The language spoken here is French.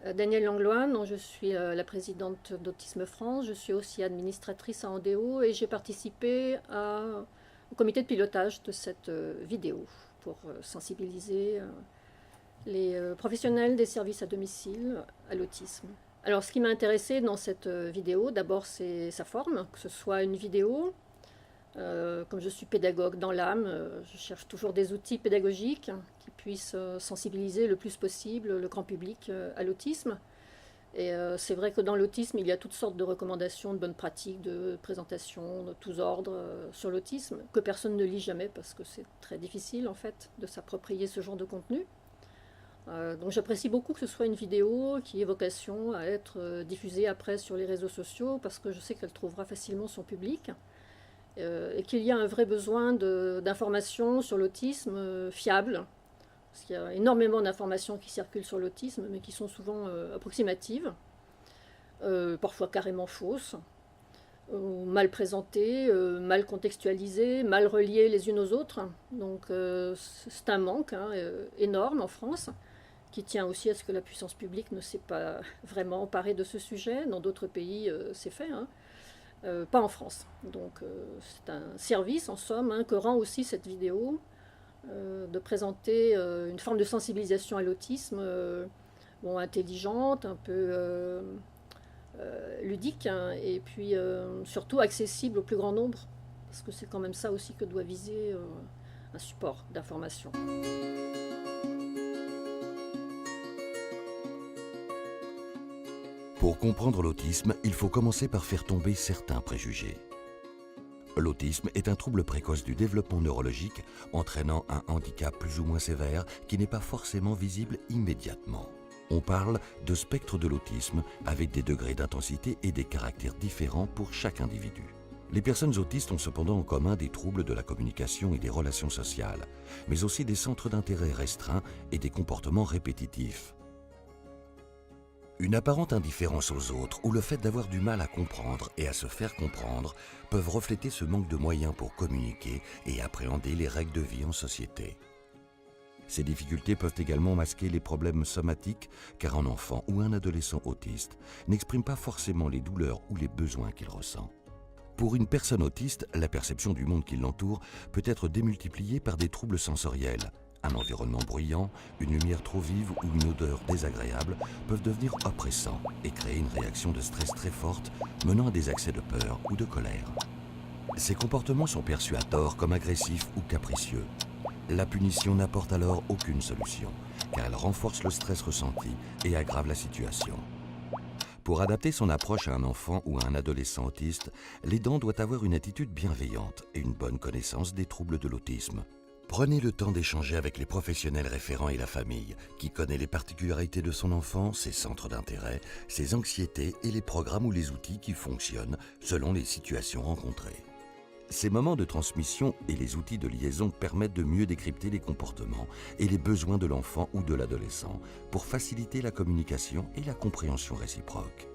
Danielle Langlois, dont je suis la présidente d'Autisme France. Je suis aussi administratrice à Andéo et j'ai participé au comité de pilotage de cette vidéo pour sensibiliser les professionnels des services à domicile à l'autisme. Alors, ce qui m'a intéressé dans cette vidéo, d'abord, c'est sa forme, que ce soit une vidéo. Comme je suis pédagogue dans l'âme, je cherche toujours des outils pédagogiques qui puissent sensibiliser le plus possible le grand public à l'autisme. Et c'est vrai que dans l'autisme, il y a toutes sortes de recommandations, de bonnes pratiques, de présentations de tous ordres sur l'autisme, que personne ne lit jamais parce que c'est très difficile en fait de s'approprier ce genre de contenu. Donc j'apprécie beaucoup que ce soit une vidéo qui ait vocation à être diffusée après sur les réseaux sociaux parce que je sais qu'elle trouvera facilement son public. Et qu'il y a un vrai besoin d'informations sur l'autisme fiables, parce qu'il y a énormément d'informations qui circulent sur l'autisme, mais qui sont souvent approximatives, parfois carrément fausses, mal présentées, mal contextualisées, mal reliées les unes aux autres. Donc c'est un manque énorme en France, qui tient aussi à ce que la puissance publique ne s'est pas vraiment emparée de ce sujet. Dans d'autres pays, c'est fait, hein. Pas en France. Donc c'est un service en somme que rend aussi cette vidéo, de présenter une forme de sensibilisation à l'autisme bon, intelligente, un peu ludique, et puis surtout accessible au plus grand nombre, parce que c'est quand même ça aussi que doit viser un support d'information. Pour comprendre l'autisme, il faut commencer par faire tomber certains préjugés. L'autisme est un trouble précoce du développement neurologique entraînant un handicap plus ou moins sévère qui n'est pas forcément visible immédiatement. On parle de spectre de l'autisme avec des degrés d'intensité et des caractères différents pour chaque individu. Les personnes autistes ont cependant en commun des troubles de la communication et des relations sociales, mais aussi des centres d'intérêt restreints et des comportements répétitifs. Une apparente indifférence aux autres ou le fait d'avoir du mal à comprendre et à se faire comprendre peuvent refléter ce manque de moyens pour communiquer et appréhender les règles de vie en société. Ces difficultés peuvent également masquer les problèmes somatiques car un enfant ou un adolescent autiste n'exprime pas forcément les douleurs ou les besoins qu'il ressent. Pour une personne autiste, la perception du monde qui l'entoure peut être démultipliée par des troubles sensoriels. Un environnement bruyant, une lumière trop vive ou une odeur désagréable peuvent devenir oppressants et créer une réaction de stress très forte, menant à des accès de peur ou de colère. Ces comportements sont perçus à tort comme agressifs ou capricieux. La punition n'apporte alors aucune solution, car elle renforce le stress ressenti et aggrave la situation. Pour adapter son approche à un enfant ou à un adolescent autiste, l'aidant doit avoir une attitude bienveillante et une bonne connaissance des troubles de l'autisme. Prenez le temps d'échanger avec les professionnels référents et la famille, qui connaît les particularités de son enfant, ses centres d'intérêt, ses anxiétés et les programmes ou les outils qui fonctionnent selon les situations rencontrées. Ces moments de transmission et les outils de liaison permettent de mieux décrypter les comportements et les besoins de l'enfant ou de l'adolescent pour faciliter la communication et la compréhension réciproque.